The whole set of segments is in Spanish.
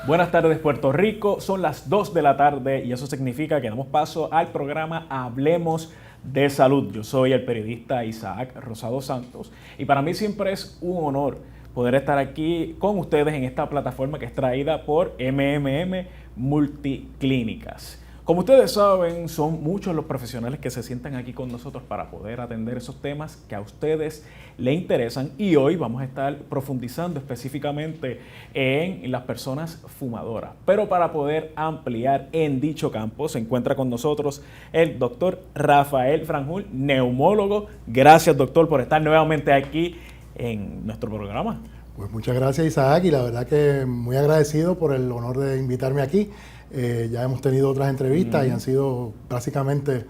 Buenas tardes, Puerto Rico. Son las 2 de la tarde y eso significa que damos paso al programa Hablemos de Salud. Yo soy el periodista Isaac Rosado Santos y para mí siempre es un honor poder estar aquí con ustedes en esta plataforma que es traída por MMM Multiclínicas. Como ustedes saben, son muchos los profesionales que se sientan aquí con nosotros para poder atender esos temas que a ustedes les interesan y hoy vamos a estar profundizando específicamente en las personas fumadoras. Pero para poder ampliar en dicho campo se encuentra con nosotros el doctor Rafael Franjul, neumólogo. Gracias, doctor, por estar nuevamente aquí en nuestro programa. Pues muchas gracias, Isaac, y la verdad que muy agradecido por el honor de invitarme aquí. Ya hemos tenido otras entrevistas y han sido básicamente,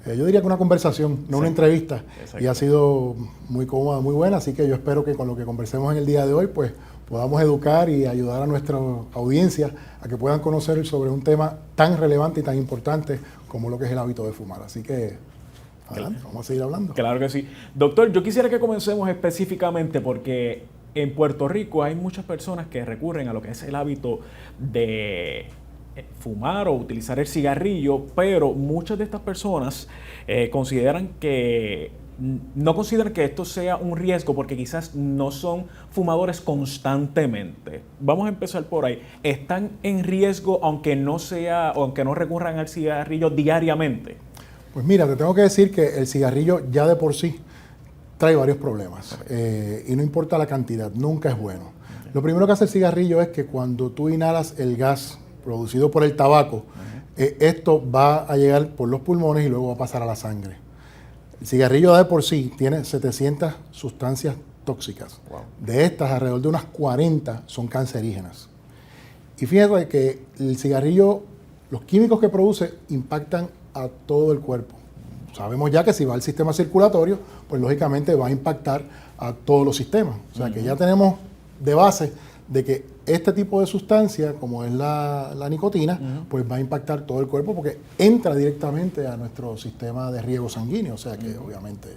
yo diría que una conversación, no una entrevista, y ha sido muy cómoda, muy buena, así que yo espero que con lo que conversemos en el día de hoy, pues podamos educar y ayudar a nuestra audiencia a que puedan conocer sobre un tema tan relevante y tan importante como lo que es el hábito de fumar. Así que adelante, vamos a seguir hablando. Claro que sí. Doctor, yo quisiera que comencemos específicamente porque en Puerto Rico hay muchas personas que recurren a lo que es el hábito de fumar o utilizar el cigarrillo, pero muchas de estas personas consideran que esto sea un riesgo porque quizás no son fumadores constantemente. Vamos a empezar por ahí. ¿Están en riesgo aunque no recurran al cigarrillo diariamente? Pues mira, te tengo que decir que el cigarrillo ya de por sí trae varios problemas y no importa la cantidad, nunca es bueno. Lo primero que hace el cigarrillo es que cuando tú inhalas el gas producido por el tabaco, esto va a llegar por los pulmones y luego va a pasar a la sangre. El cigarrillo de por sí tiene 700 sustancias tóxicas. Wow. De estas, alrededor de unas 40 son cancerígenas. Y fíjate que el cigarrillo, los químicos que produce impactan a todo el cuerpo. Sabemos ya que si va al sistema circulatorio, pues lógicamente va a impactar a todos los sistemas. O sea que ya tenemos de base de que este tipo de sustancia, como es la nicotina, pues va a impactar todo el cuerpo porque entra directamente a nuestro sistema de riego sanguíneo. O sea que obviamente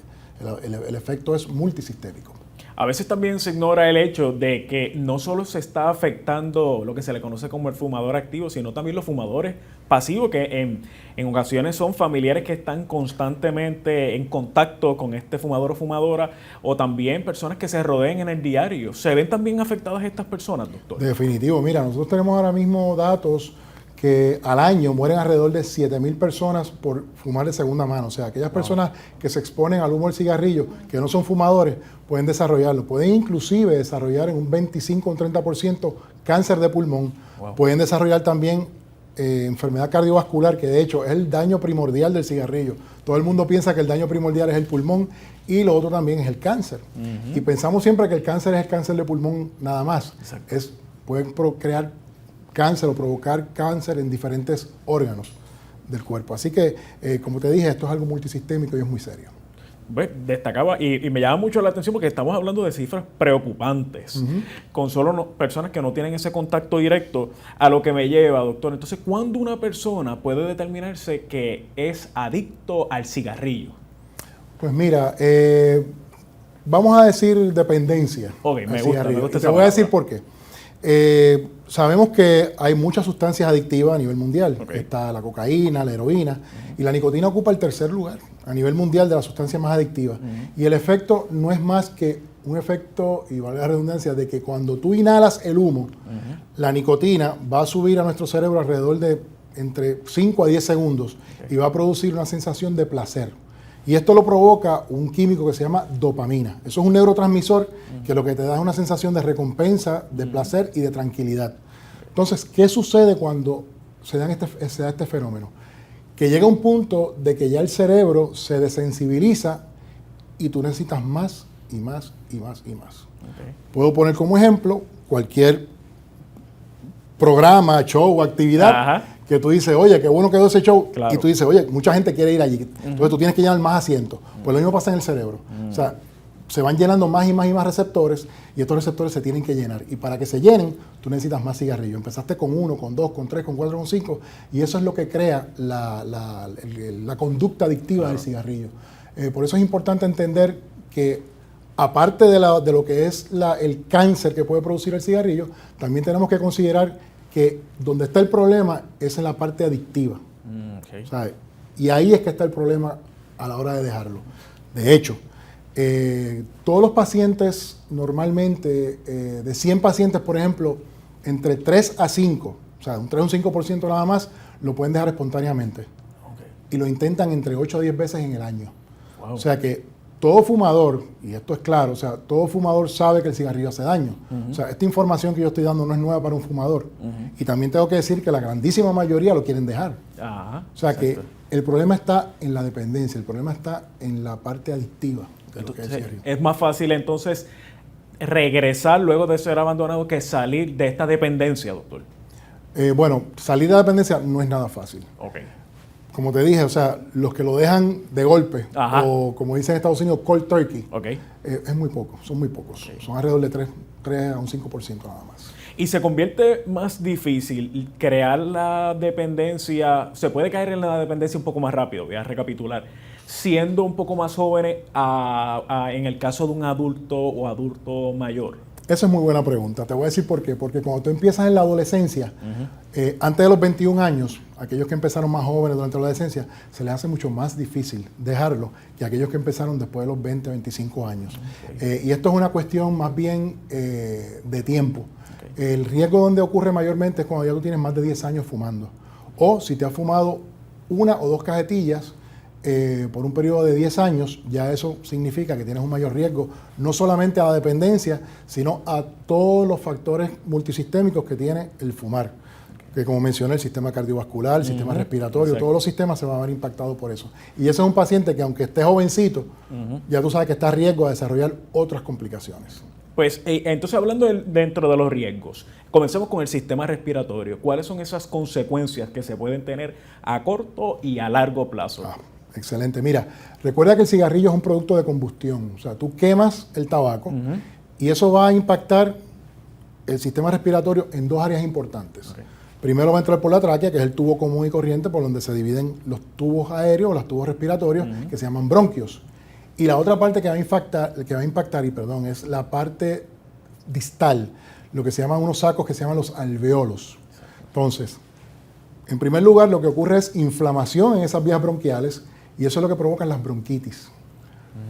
el efecto es multisistémico. A veces también se ignora el hecho de que no solo se está afectando lo que se le conoce como el fumador activo, sino también los fumadores pasivos, que en ocasiones son familiares que están constantemente en contacto con este fumador o fumadora, o también personas que se rodean en el diario. ¿Se ven también afectadas estas personas, doctor? Definitivo. Mira, nosotros tenemos ahora mismo datos que al año mueren alrededor de 7,000 personas por fumar de segunda mano. O sea, aquellas personas que se exponen al humo del cigarrillo, que no son fumadores, pueden desarrollarlo. Pueden inclusive desarrollar en un 25 o un 30% cáncer de pulmón. Wow. Pueden desarrollar también enfermedad cardiovascular, que de hecho es el daño primordial del cigarrillo. Todo el mundo piensa que el daño primordial es el pulmón y lo otro también es el cáncer. Y pensamos siempre que el cáncer es el cáncer de pulmón nada más. Pueden crear cáncer o provocar cáncer en diferentes órganos del cuerpo. Así que, como te dije, esto es algo multisistémico y es muy serio. Pues destacaba y me llama mucho la atención porque estamos hablando de cifras preocupantes con solo personas que no tienen ese contacto directo, a lo que me lleva, doctor. Entonces, ¿cuándo una persona puede determinarse que es adicto al cigarrillo? Pues mira, vamos a decir dependencia. Ok, me gusta. Te voy a decir por qué. Sabemos que hay muchas sustancias adictivas a nivel mundial. Está la cocaína, la heroína, y la nicotina ocupa el tercer lugar a nivel mundial de las sustancias más adictivas. Y el efecto no es más que un efecto, y valga la redundancia, de que cuando tú inhalas el humo, la nicotina va a subir a nuestro cerebro alrededor de entre 5 a 10 segundos y va a producir una sensación de placer. Y esto lo provoca un químico que se llama dopamina. Eso es un neurotransmisor que lo que te da es una sensación de recompensa, de placer y de tranquilidad. Entonces, ¿qué sucede cuando se da este fenómeno? Que llega un punto de que ya el cerebro se desensibiliza y tú necesitas más y más y más y más. Puedo poner como ejemplo cualquier programa, show, actividad que tú dices, oye, qué bueno quedó ese show. Claro. Y tú dices, oye, mucha gente quiere ir allí. Entonces tú tienes que llenar más asientos. Pues lo mismo pasa en el cerebro. O sea, se van llenando más y más y más receptores y estos receptores se tienen que llenar. Y para que se llenen, tú necesitas más cigarrillos. Empezaste con 1, con 2, con 3, con 4, con 5 y eso es lo que crea la conducta adictiva del cigarrillo. Por eso es importante entender que aparte de lo que es el cáncer que puede producir el cigarrillo, también tenemos que considerar que donde está el problema es en la parte adictiva. Okay. ¿Sabes? Y ahí es que está el problema a la hora de dejarlo. De hecho, todos los pacientes normalmente, de 100 pacientes, por ejemplo, entre 3 a 5, o sea, un 3 o un 5% nada más, lo pueden dejar espontáneamente. Okay. Y lo intentan entre 8 a 10 veces en el año. Wow. O sea que todo fumador, y esto es claro, o sea, todo fumador sabe que el cigarrillo hace daño. O sea, esta información que yo estoy dando no es nueva para un fumador. Y también tengo que decir que la grandísima mayoría lo quieren dejar. Ajá, o sea exacto. que el problema está en la dependencia, el problema está en la parte adictiva de lo que es el cigarrillo. Es más fácil entonces regresar luego de ser abandonado que salir de esta dependencia, doctor. Bueno, salir de la dependencia no es nada fácil. Okay. Como te dije, o sea, los que lo dejan de golpe, Ajá. o como dicen en Estados Unidos, cold turkey, Okay. Es muy poco, son muy pocos. Okay. Son alrededor de 3 a un 5% nada más. Y se convierte más difícil crear la dependencia, se puede caer en la dependencia un poco más rápido, voy a recapitular, siendo un poco más jóvenes en el caso de un adulto o adulto mayor. Esa es muy buena pregunta. Te voy a decir por qué. Porque cuando tú empiezas en la adolescencia, antes de los 21 años, aquellos que empezaron más jóvenes durante la adolescencia, se les hace mucho más difícil dejarlo que aquellos que empezaron después de los 20, 25 años. Okay. Y esto es una cuestión más bien de tiempo. Okay. El riesgo donde ocurre mayormente es cuando ya tú tienes más de 10 años fumando. O si te has fumado 1 o 2 cajetillas por un periodo de 10 años, ya eso significa que tienes un mayor riesgo, no solamente a la dependencia, sino a todos los factores multisistémicos que tiene el fumar. Que como mencioné, el sistema cardiovascular, el sistema respiratorio, todos los sistemas se van a ver impactados por eso. Y ese es un paciente que aunque esté jovencito, ya tú sabes que está a riesgo de desarrollar otras complicaciones. Pues entonces hablando dentro de los riesgos, comencemos con el sistema respiratorio. ¿Cuáles son esas consecuencias que se pueden tener a corto y a largo plazo? Excelente. Mira, recuerda que el cigarrillo es un producto de combustión. O sea, tú quemas el tabaco y eso va a impactar el sistema respiratorio en 2 áreas importantes. Okay. Primero va a entrar por la tráquea, que es el tubo común y corriente por donde se dividen los tubos aéreos o los tubos respiratorios, que se llaman bronquios. Y la otra parte que va a impactar, es la parte distal, lo que se llaman unos sacos que se llaman los alveolos. Entonces, en primer lugar, lo que ocurre es inflamación en esas vías bronquiales y eso es lo que provoca las bronquitis.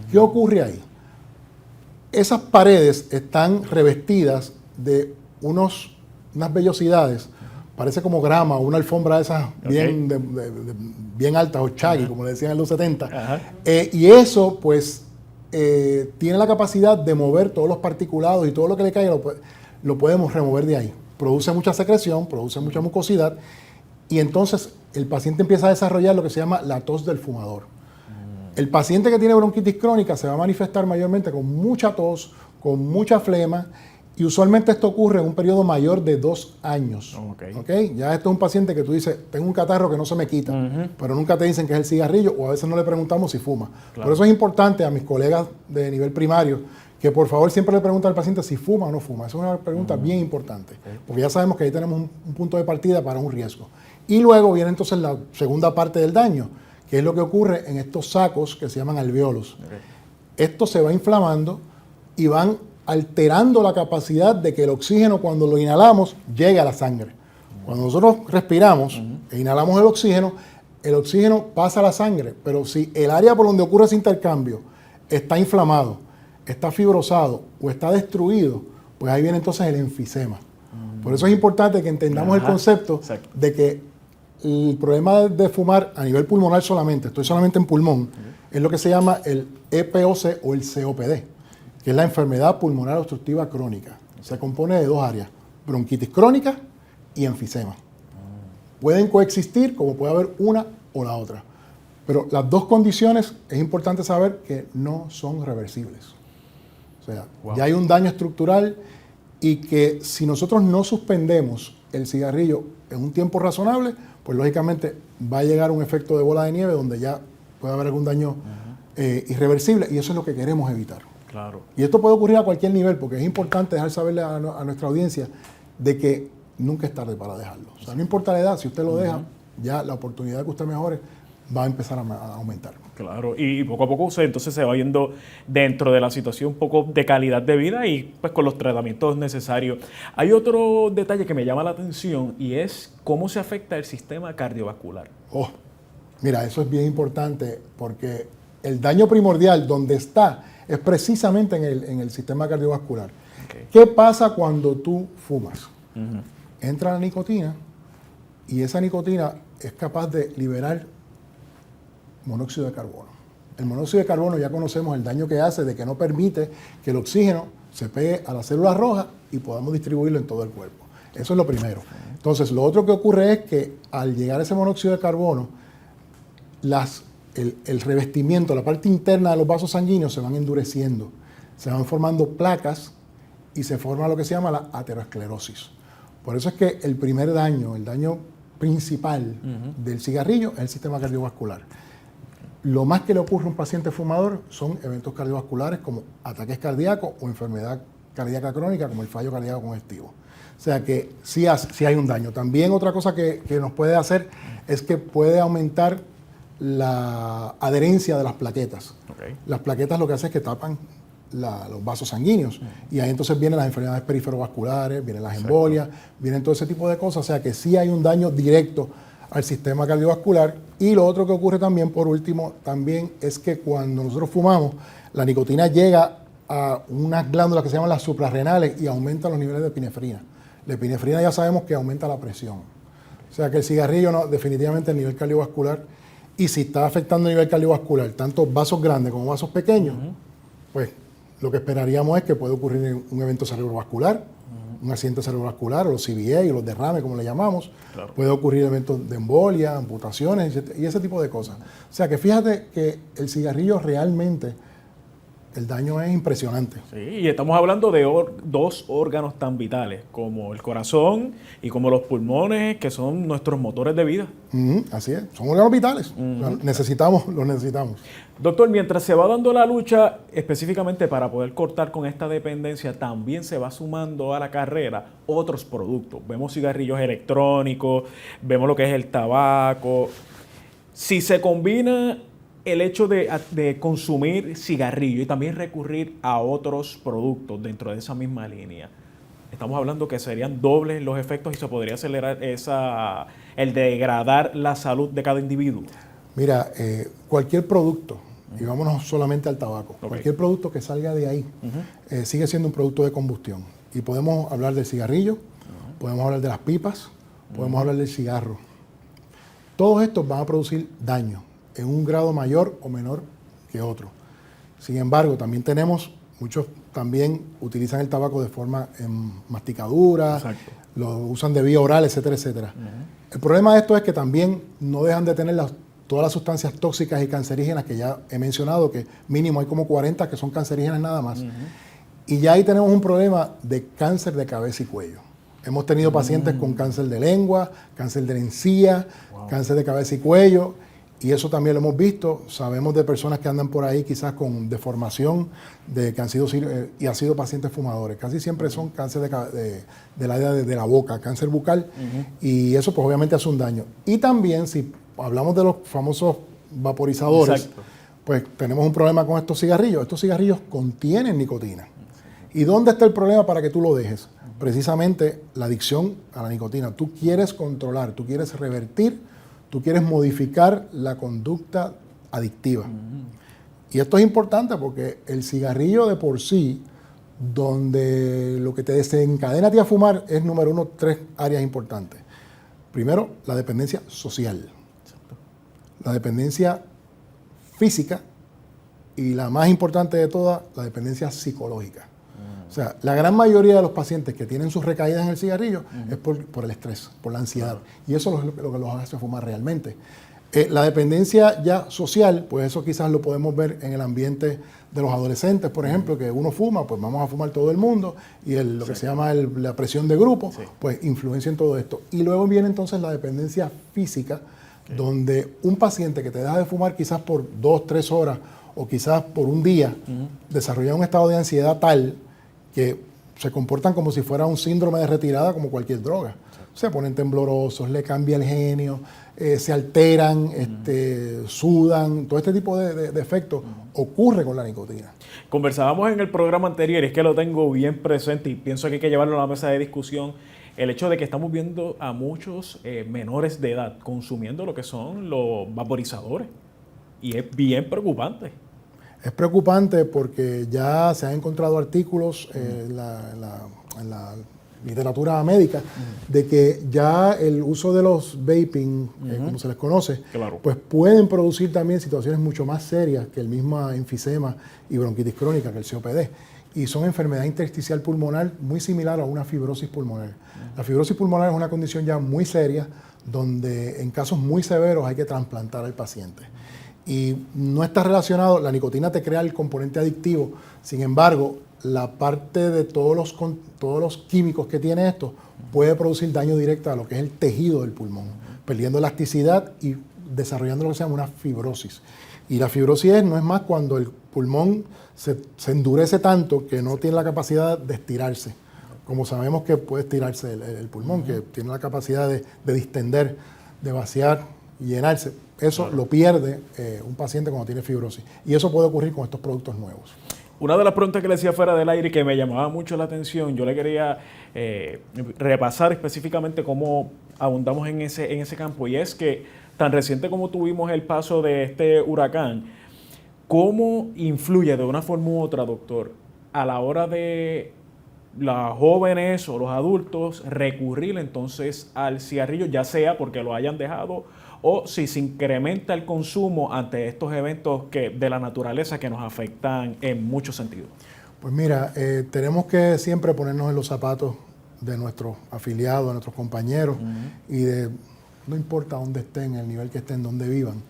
¿Qué ocurre ahí? Esas paredes están revestidas de unas vellosidades, parece como grama o una alfombra de esas bien altas o chaggy, como le decían en los 70. Y eso, pues, tiene la capacidad de mover todos los particulados y todo lo que le caiga lo podemos remover de ahí. Produce mucha secreción, produce mucha mucosidad y entonces el paciente empieza a desarrollar lo que se llama la tos del fumador. El paciente que tiene bronquitis crónica se va a manifestar mayormente con mucha tos, con mucha flema y usualmente esto ocurre en un periodo mayor de 2 años. Okay. Ya esto es un paciente que tú dices, tengo un catarro que no se me quita, pero nunca te dicen que es el cigarrillo o a veces no le preguntamos si fuma. Claro. Por eso es importante a mis colegas de nivel primario que por favor siempre le pregunten al paciente si fuma o no fuma. Esa es una pregunta bien importante, porque ya sabemos que ahí tenemos un punto de partida para un riesgo. Y luego viene entonces la segunda parte del daño, que es lo que ocurre en estos sacos que se llaman alveolos. Esto se va inflamando y van alterando la capacidad de que el oxígeno cuando lo inhalamos llegue a la sangre. Cuando nosotros respiramos e inhalamos el oxígeno pasa a la sangre, pero si el área por donde ocurre ese intercambio está inflamado, está fibrosado o está destruido, pues ahí viene entonces el enfisema. Por eso es importante que entendamos el concepto de que el problema de fumar a nivel pulmonar solamente, estoy solamente en pulmón, es lo que se llama el EPOC o el COPD, que es la enfermedad pulmonar obstructiva crónica. Se compone de 2 áreas, bronquitis crónica y enfisema. Pueden coexistir como puede haber una o la otra, pero las 2 condiciones es importante saber que no son reversibles. O sea, ya hay un daño estructural y que si nosotros no suspendemos el cigarrillo en un tiempo razonable, pues lógicamente va a llegar un efecto de bola de nieve donde ya puede haber algún daño irreversible y eso es lo que queremos evitar. Claro. Y esto puede ocurrir a cualquier nivel porque es importante dejar saberle a nuestra audiencia de que nunca es tarde para dejarlo. O sea, no importa la edad, si usted lo deja, ya la oportunidad de que usted mejore va a empezar a aumentar. Claro, y poco a poco entonces se va viendo dentro de la situación un poco de calidad de vida y pues con los tratamientos necesarios. Hay otro detalle que me llama la atención y es cómo se afecta el sistema cardiovascular. Oh, mira, eso es bien importante porque el daño primordial donde está es precisamente en el sistema cardiovascular. Okay. ¿Qué pasa cuando tú fumas? Entra la nicotina y esa nicotina es capaz de liberar monóxido de carbono. El monóxido de carbono ya conocemos el daño que hace, de que no permite que el oxígeno se pegue a las células rojas y podamos distribuirlo en todo el cuerpo. Eso es lo primero. Entonces, lo otro que ocurre es que al llegar ese monóxido de carbono, el revestimiento, la parte interna de los vasos sanguíneos se van endureciendo, se van formando placas y se forma lo que se llama la aterosclerosis. Por eso es que el primer daño, el daño principal del cigarrillo es el sistema cardiovascular. Lo más que le ocurre a un paciente fumador son eventos cardiovasculares como ataques cardíacos o enfermedad cardíaca crónica como el fallo cardíaco congestivo. O sea que sí hay un daño. También otra cosa que nos puede hacer es que puede aumentar la adherencia de las plaquetas. Okay. Las plaquetas lo que hacen es que tapan los vasos sanguíneos y ahí entonces vienen las enfermedades periferovasculares, vienen las embolias, vienen todo ese tipo de cosas. O sea que sí hay un daño directo al sistema cardiovascular. Y lo otro que ocurre también, por último, también es que cuando nosotros fumamos, la nicotina llega a unas glándulas que se llaman las suprarrenales y aumenta los niveles de epinefrina. La epinefrina ya sabemos que aumenta la presión. O sea que el cigarrillo no, definitivamente el nivel cardiovascular, y si está afectando el nivel cardiovascular, tanto vasos grandes como vasos pequeños, pues lo que esperaríamos es que puede ocurrir un evento cerebrovascular, un accidente cerebrovascular, o los CVA, o los derrames, como le llamamos. Claro. Puede ocurrir eventos de embolia, amputaciones y ese tipo de cosas. O sea que fíjate que el cigarrillo realmente, el daño es impresionante. Sí, y estamos hablando de dos órganos tan vitales como el corazón y como los pulmones, que son nuestros motores de vida. Así es, son órganos vitales. Los necesitamos. Doctor, mientras se va dando la lucha específicamente para poder cortar con esta dependencia, también se va sumando a la carrera otros productos. Vemos cigarrillos electrónicos, vemos lo que es el tabaco. Si se combina el hecho de consumir cigarrillo y también recurrir a otros productos dentro de esa misma línea, estamos hablando que serían dobles los efectos y se podría acelerar el degradar la salud de cada individuo. Mira, cualquier producto, y vámonos solamente al tabaco, cualquier producto que salga de ahí sigue siendo un producto de combustión. Y podemos hablar del cigarrillo, podemos hablar de las pipas, podemos hablar del cigarro. Todos estos van a producir daño en un grado mayor o menor que otro. Sin embargo, también tenemos, muchos también utilizan el tabaco de forma masticadura, lo usan de vía oral, etcétera, etcétera. El problema de esto es que también no dejan de tener todas las sustancias tóxicas y cancerígenas que ya he mencionado, que mínimo hay como 40 que son cancerígenas nada más. Y ya ahí tenemos un problema de cáncer de cabeza y cuello. Hemos tenido pacientes con cáncer de lengua, cáncer de la encía, cáncer de cabeza y cuello. Y eso también lo hemos visto. Sabemos de personas que andan por ahí quizás con deformación, que han sido pacientes fumadores. Casi siempre son cáncer del área de la boca, cáncer bucal. Y eso pues obviamente hace un daño. Y también si hablamos de los famosos vaporizadores, pues tenemos un problema con estos cigarrillos. Estos cigarrillos contienen nicotina. ¿Y dónde está el problema para que tú lo dejes? Precisamente la adicción a la nicotina. Tú quieres controlar, tú quieres revertir, tú quieres modificar la conducta adictiva. Y esto es importante porque el cigarrillo de por sí, donde lo que te desencadena a ti a fumar es, número uno, 3 áreas importantes. Primero, la dependencia social. La dependencia física y la más importante de todas, la dependencia psicológica. O sea, la gran mayoría de los pacientes que tienen sus recaídas en el cigarrillo es por el estrés, por la ansiedad. Y eso es lo que los hace fumar realmente. La dependencia ya social, pues eso quizás lo podemos ver en el ambiente de los adolescentes, por ejemplo, que uno fuma, pues vamos a fumar todo el mundo, y lo que se llama la presión de grupo, pues influencia en todo esto. Y luego viene entonces la dependencia física, donde un paciente que te deja de fumar quizás por 2, 3 horas, o quizás por un día, desarrolla un estado de ansiedad tal que se comportan como si fuera un síndrome de retirada como cualquier droga. O se ponen temblorosos, le cambia el genio, se alteran, sudan, todo este tipo de efectos ocurre con la nicotina. Conversábamos en el programa anterior, y es que lo tengo bien presente y pienso que hay que llevarlo a la mesa de discusión, el hecho de que estamos viendo a muchos menores de edad consumiendo lo que son los vaporizadores, y es bien preocupante. Es preocupante porque ya se han encontrado artículos en la literatura médica de que ya el uso de los vaping, como se les conoce, claro, pues pueden producir también situaciones mucho más serias que el mismo enfisema y bronquitis crónica, que el COPD. Y son enfermedad intersticial pulmonar muy similar a una fibrosis pulmonar. La fibrosis pulmonar es una condición ya muy seria donde en casos muy severos hay que trasplantar al paciente. Y no está relacionado, la nicotina te crea el componente adictivo, sin embargo, la parte de todos los químicos que tiene esto puede producir daño directo a lo que es el tejido del pulmón, perdiendo elasticidad y desarrollando lo que se llama una fibrosis. Y la fibrosis no es más cuando el pulmón se endurece tanto que no tiene la capacidad de estirarse. Como sabemos que puede estirarse el pulmón, que tiene la capacidad de distender, de vaciar y llenarse. Eso lo pierde un paciente cuando tiene fibrosis. Y eso puede ocurrir con estos productos nuevos. Una de las preguntas que le decía fuera del aire y que me llamaba mucho la atención, yo le quería repasar específicamente cómo abundamos en ese campo, y es que tan reciente como tuvimos el paso de este huracán, ¿cómo influye de una forma u otra, doctor, a la hora de los jóvenes o los adultos recurrir entonces al cigarrillo, ya sea porque lo hayan dejado o si se incrementa el consumo ante estos eventos de la naturaleza que nos afectan en muchos sentidos? Pues mira, tenemos que siempre ponernos en los zapatos de nuestros afiliados, de nuestros compañeros, y no importa dónde estén, el nivel que estén, dónde vivan,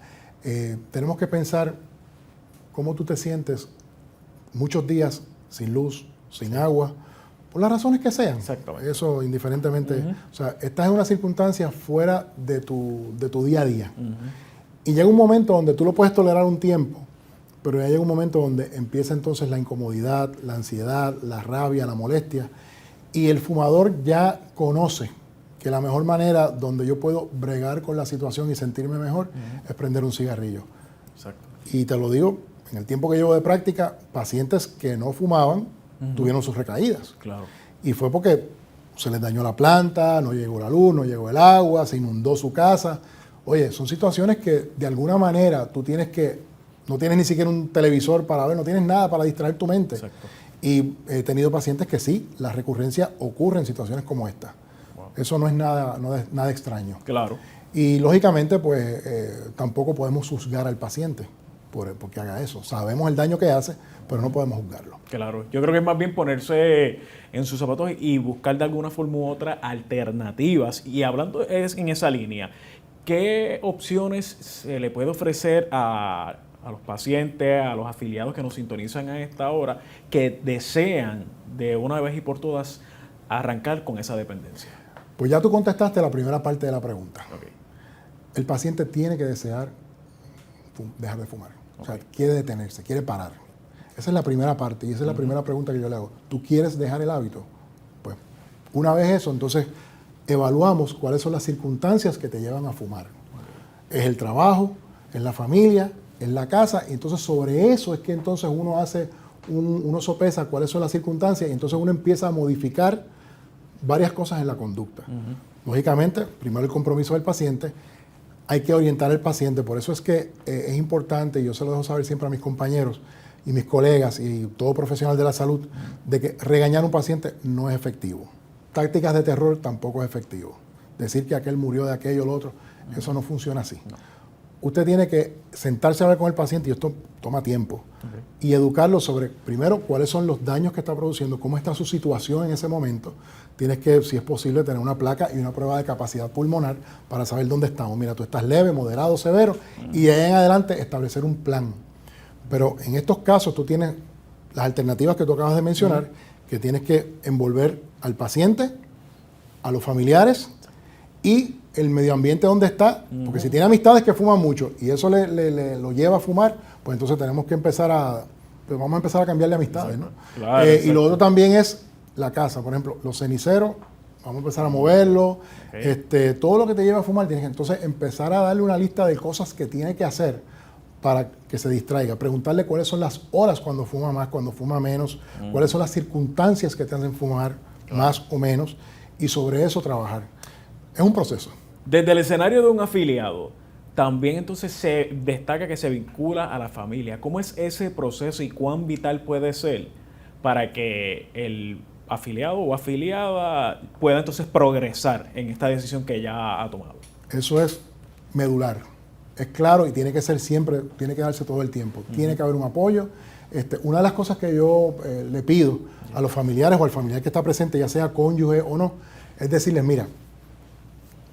tenemos que pensar cómo tú te sientes muchos días sin luz, sin agua, por las razones que sean. Exactamente. Eso indiferentemente. O sea, estás en una circunstancia fuera de tu día a día. Y llega un momento donde tú lo puedes tolerar un tiempo, pero ya llega un momento donde empieza entonces la incomodidad, la ansiedad, la rabia, la molestia. Y el fumador ya conoce que la mejor manera donde yo puedo bregar con la situación y sentirme mejor es prender un cigarrillo. Exacto. Y te lo digo, en el tiempo que llevo de práctica, pacientes que no fumaban tuvieron sus recaídas. Claro. Y fue porque se les dañó la planta, no llegó la luz, no llegó el agua, se inundó su casa. Oye, son situaciones que de alguna manera tú no tienes ni siquiera un televisor para ver, no tienes nada para distraer tu mente. Exacto. Y he tenido pacientes que sí, la recurrencia ocurre en situaciones como esta. Wow. Eso no es nada extraño. Claro. Y lógicamente, pues tampoco podemos juzgar al paciente porque haga eso. Sabemos el daño que hace, pero no podemos juzgarlo. Claro, yo creo que es más bien ponerse en sus zapatos y buscar de alguna forma u otra alternativas. Y hablando en esa línea, ¿qué opciones se le puede ofrecer a los pacientes, a los afiliados que nos sintonizan a esta hora, que desean de una vez y por todas arrancar con esa dependencia? Pues ya tú contestaste la primera parte de la pregunta. Okay. El paciente tiene que desear dejar de fumar. O sea, quiere detenerse, quiere parar. Esa es la primera parte y esa es la primera pregunta que yo le hago. ¿Tú quieres dejar el hábito? Pues una vez eso, entonces evaluamos cuáles son las circunstancias que te llevan a fumar. Es el trabajo, es la familia, es la casa, y entonces sobre eso es que entonces uno sopesa cuáles son las circunstancias y entonces uno empieza a modificar varias cosas en la conducta. Lógicamente, primero el compromiso del paciente, hay que orientar al paciente, por eso es que es importante, y yo se lo dejo saber siempre a mis compañeros y mis colegas y todo profesional de la salud, de que regañar a un paciente no es efectivo. Tácticas de terror tampoco es efectivo. Decir que aquel murió de aquello o lo otro, eso no funciona así. No. Usted tiene que sentarse a hablar con el paciente, y esto toma tiempo, y educarlo sobre, primero, cuáles son los daños que está produciendo, cómo está su situación en ese momento. Tienes que, si es posible, tener una placa y una prueba de capacidad pulmonar para saber dónde estamos. Mira, tú estás leve, moderado, severo, y de ahí en adelante establecer un plan. Pero en estos casos tú tienes las alternativas que tú acabas de mencionar, que tienes que envolver al paciente, a los familiares y el medio ambiente donde está, porque si tiene amistades que fuman mucho y eso lo lleva a fumar, pues entonces tenemos que vamos a empezar a cambiarle amistades, ¿no? Claro, y lo otro también es la casa, por ejemplo, los ceniceros, vamos a empezar a moverlo. Todo lo que te lleva a fumar, tienes que entonces empezar a darle una lista de cosas que tiene que hacer para que se distraiga. Preguntarle cuáles son las horas cuando fuma más, cuando fuma menos, cuáles son las circunstancias que te hacen fumar más o menos, y sobre eso trabajar. Es un proceso. Desde el escenario de un afiliado, también entonces se destaca que se vincula a la familia. ¿Cómo es ese proceso y cuán vital puede ser para que el afiliado o afiliada pueda entonces progresar en esta decisión que ya ha tomado? Eso es medular. Es claro y tiene que ser siempre, tiene que darse todo el tiempo. Tiene que haber un apoyo. Una de las cosas que yo le pido a los familiares o al familiar que está presente, ya sea cónyuge o no, es decirles, mira,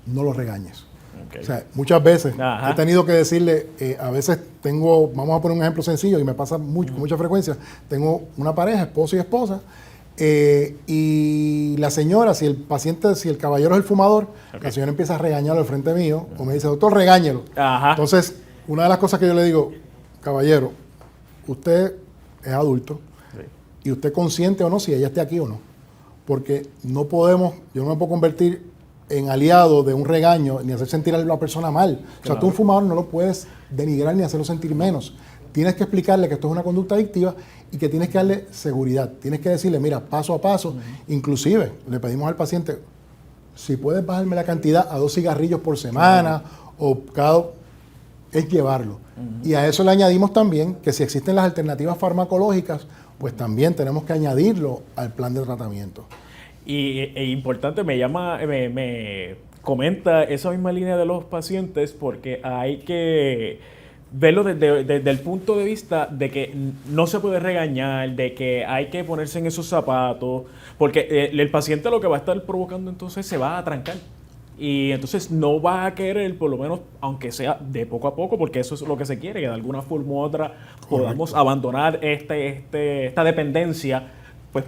no los regañes. Okay. O sea, muchas veces he tenido que decirle, a veces tengo, vamos a poner un ejemplo sencillo y me pasa con mucha frecuencia, tengo una pareja, esposo y esposa, y la señora, si el paciente, si el caballero es el fumador, la señora empieza a regañarlo al frente mío, o me dice, doctor, regáñelo. Entonces, una de las cosas que yo le digo, caballero, usted es adulto, y usted consciente o no si ella esté aquí o no, porque no podemos, yo no me puedo convertir en aliado de un regaño ni hacer sentir a la persona mal. O sea, tú un fumador no lo puedes denigrar ni hacerlo sentir menos. Tienes que explicarle que esto es una conducta adictiva y que tienes que darle seguridad. Tienes que decirle, mira, paso a paso. Inclusive, le pedimos al paciente, si puedes bajarme la cantidad a 2 cigarrillos por semana o cada... es llevarlo. Y a eso le añadimos también que si existen las alternativas farmacológicas, pues también tenemos que añadirlo al plan de tratamiento. Y importante, me comenta esa misma línea de los pacientes porque hay que verlo desde el punto de vista de que no se puede regañar, de que hay que ponerse en esos zapatos, porque el paciente lo que va a estar provocando entonces se va a trancar. Y entonces no va a querer, por lo menos, aunque sea de poco a poco, porque eso es lo que se quiere, que de alguna forma u otra podamos abandonar esta dependencia, pues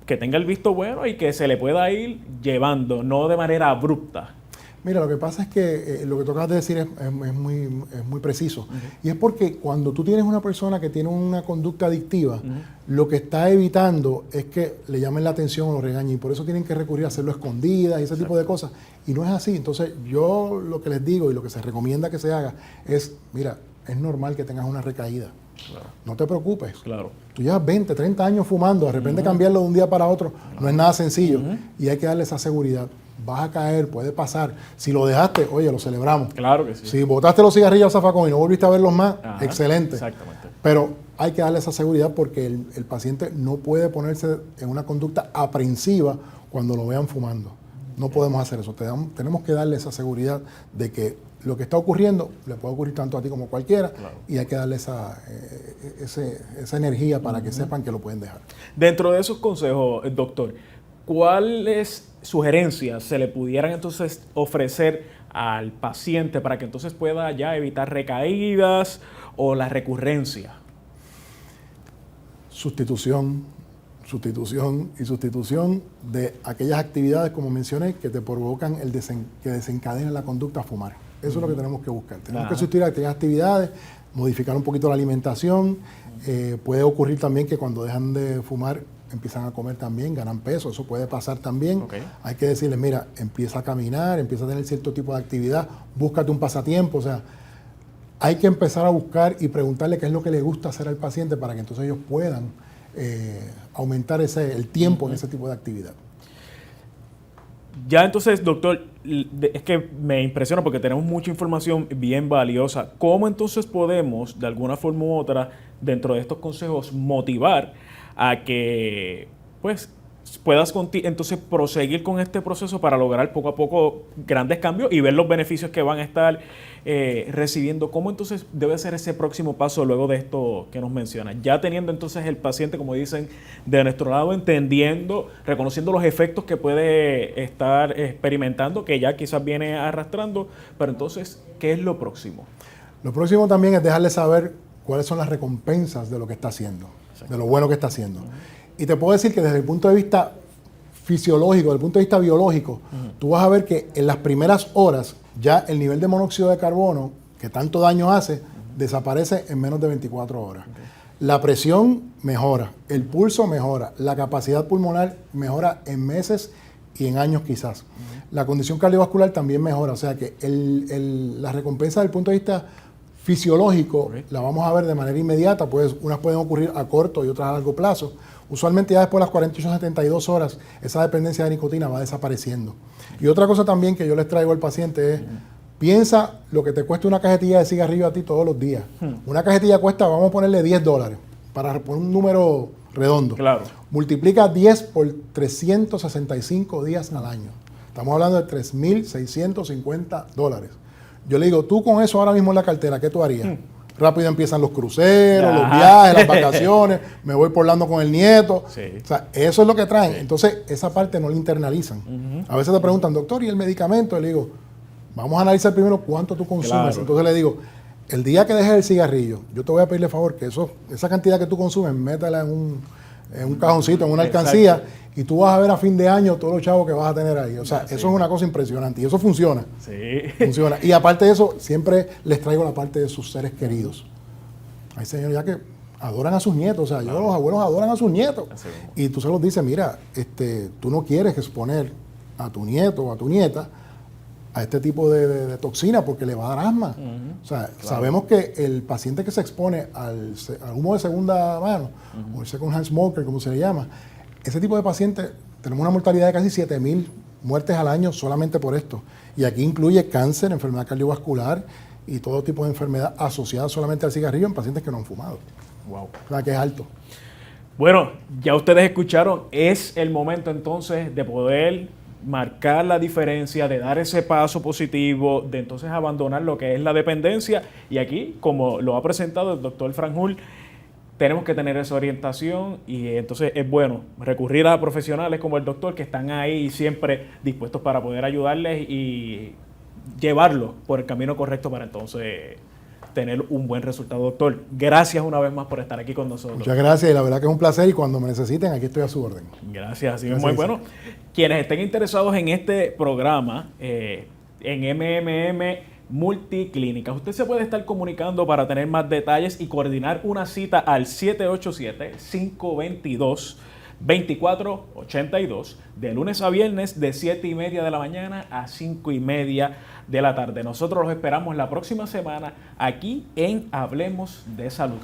que tenga el visto bueno y que se le pueda ir llevando, no de manera abrupta. Mira, lo que pasa es que lo que tú acabas de decir es muy preciso. Y es porque cuando tú tienes una persona que tiene una conducta adictiva, lo que está evitando es que le llamen la atención o lo regañen. Y por eso tienen que recurrir a hacerlo escondidas y ese tipo de cosas. Y no es así. Entonces, yo lo que les digo y lo que se recomienda que se haga es, mira, es normal que tengas una recaída. Claro. No te preocupes. Claro. Tú llevas 20, 30 años fumando, de repente cambiarlo de un día para otro no es nada sencillo y hay que darle esa seguridad. Vas a caer, puede pasar. Si lo dejaste, oye, lo celebramos. Claro que sí. Si botaste los cigarrillos al zafacón y no volviste a verlos más, excelente. Exactamente. Pero hay que darle esa seguridad porque el paciente no puede ponerse en una conducta aprensiva cuando lo vean fumando. No podemos hacer eso. Tenemos que darle esa seguridad de que lo que está ocurriendo le puede ocurrir tanto a ti como a cualquiera y hay que darle esa energía para que sepan que lo pueden dejar. Dentro de esos consejos, doctor, ¿cuáles sugerencias se le pudieran entonces ofrecer al paciente para que entonces pueda ya evitar recaídas o la recurrencia? Sustitución de aquellas actividades, como mencioné, que te provocan que desencadenen la conducta a fumar. Eso es lo que tenemos que buscar. Tenemos que sustituir aquellas actividades, modificar un poquito la alimentación. Puede ocurrir también que cuando dejan de fumar empiezan a comer también, ganan peso, eso puede pasar también. Hay que decirles, mira, empieza a caminar, empieza a tener cierto tipo de actividad, búscate un pasatiempo, o sea, hay que empezar a buscar y preguntarle qué es lo que le gusta hacer al paciente para que entonces ellos puedan aumentar el tiempo en ese tipo de actividad. Ya entonces, doctor, es que me impresiona porque tenemos mucha información bien valiosa. ¿Cómo entonces podemos, de alguna forma u otra, dentro de estos consejos, motivar a que pues puedas entonces proseguir con este proceso para lograr poco a poco grandes cambios y ver los beneficios que van a estar recibiendo? ¿Cómo entonces debe ser ese próximo paso luego de esto que nos menciona? Ya teniendo entonces el paciente, como dicen, de nuestro lado, entendiendo, reconociendo los efectos que puede estar experimentando, que ya quizás viene arrastrando, pero entonces, ¿qué es lo próximo? Lo próximo también es dejarle saber cuáles son las recompensas de lo que está haciendo, de lo bueno que está haciendo. Y te puedo decir que desde el punto de vista fisiológico, desde el punto de vista biológico, tú vas a ver que en las primeras horas ya el nivel de monóxido de carbono, que tanto daño hace, desaparece en menos de 24 horas. La presión mejora, el pulso mejora, la capacidad pulmonar mejora en meses y en años quizás. La condición cardiovascular también mejora, o sea que la recompensa desde el punto de vista fisiológico la vamos a ver de manera inmediata, pues unas pueden ocurrir a corto y otras a largo plazo. Usualmente ya después de las 48 a 72 horas esa dependencia de nicotina va desapareciendo. Y otra cosa también que yo les traigo al paciente es, piensa lo que te cuesta una cajetilla de cigarrillo a ti todos los días. Una cajetilla cuesta, vamos a ponerle $10, para poner un número redondo. Claro. Multiplica 10 por 365 días al año. Estamos hablando de $3,650. Yo le digo, tú con eso ahora mismo en la cartera, ¿qué tú harías? Rápido empiezan los cruceros, los viajes, las vacaciones, me voy por Orlando con el nieto. Sí. O sea, eso es lo que traen. Entonces, esa parte no la internalizan. A veces te preguntan, doctor, ¿y el medicamento? Y le digo, vamos a analizar primero cuánto tú consumes. Claro. Entonces le digo, el día que dejes el cigarrillo, yo te voy a pedirle favor que esa cantidad que tú consumes, métela en un cajoncito, en una alcancía, Exacto. y tú vas a ver a fin de año todos los chavos que vas a tener ahí. O sea, eso es una cosa impresionante y eso funciona. Sí. Funciona. Y aparte de eso, siempre les traigo la parte de sus seres queridos. Hay señores ya que adoran a sus nietos, o sea, los abuelos adoran a sus nietos. Así mismo. Y tú se los dices, mira, tú no quieres exponer a tu nieto o a tu nieta a este tipo de toxina porque le va a dar asma. O sea, sabemos que el paciente que se expone al humo de segunda mano, o el second hand smoker, como se le llama, ese tipo de pacientes, tenemos una mortalidad de casi 7,000 muertes al año solamente por esto. Y aquí incluye cáncer, enfermedad cardiovascular y todo tipo de enfermedad asociada solamente al cigarrillo en pacientes que no han fumado. Wow. O sea, que es alto. Bueno, ya ustedes escucharon, es el momento entonces de poder marcar la diferencia, de dar ese paso positivo, de entonces abandonar lo que es la dependencia. Y aquí, como lo ha presentado el doctor Franjul, tenemos que tener esa orientación y entonces es bueno recurrir a profesionales como el doctor que están ahí siempre dispuestos para poder ayudarles y llevarlos por el camino correcto para entonces tener un buen resultado. Doctor, gracias una vez más por estar aquí con nosotros. Muchas gracias y la verdad que es un placer y cuando me necesiten aquí estoy a su orden. Gracias, así Gracias, muy bueno. Quienes estén interesados en este programa, en MMM Multiclínicas, usted se puede estar comunicando para tener más detalles y coordinar una cita al 787-522-2482 de lunes a viernes de 7:30 de la mañana a 5:30 de la tarde. Nosotros los esperamos la próxima semana aquí en Hablemos de Salud.